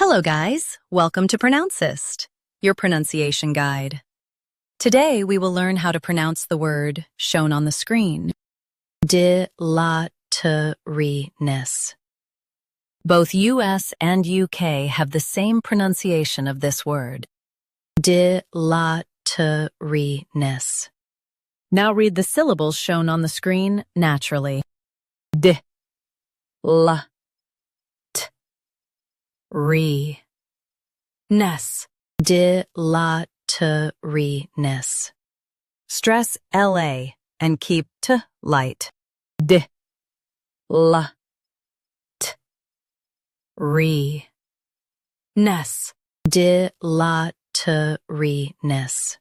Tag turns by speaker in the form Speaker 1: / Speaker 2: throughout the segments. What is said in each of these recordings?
Speaker 1: Hello guys, welcome to Pronouncist, your pronunciation guide. Today we will learn how to pronounce the word shown on the screen, DILATORINESS. Both US and UK have the same pronunciation of this word, DILATORINESS. Now read the syllables shown on the screen naturally. D, la, t, re, ness, DILATORINESS. Stress LA and keep T light. D, la, t, re, ness, DILATORINESS.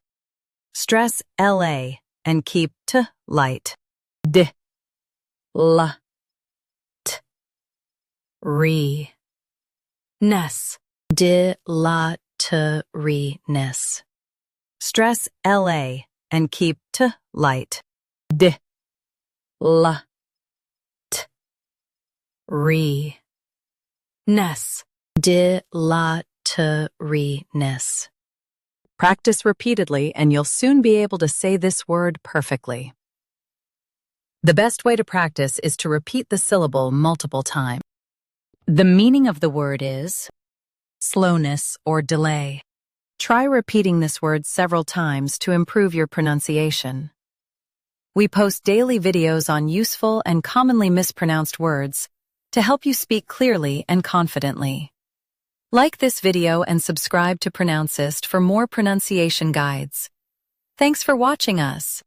Speaker 1: Stress LA and keep T light. D, la, t, re, ness, DILATORINESS. Stress LA and keep T light. D, la, t, re, ness, DILATORINESS. Practice repeatedly and you'll soon be able to say this word perfectly. The best way to practice is to repeat the syllable multiple times. The meaning of the word is slowness or delay. Try repeating this word several times to improve your pronunciation. We post daily videos on useful and commonly mispronounced words to help you speak clearly and confidently. Like this video and subscribe to Pronouncist for more pronunciation guides. Thanks for watching us.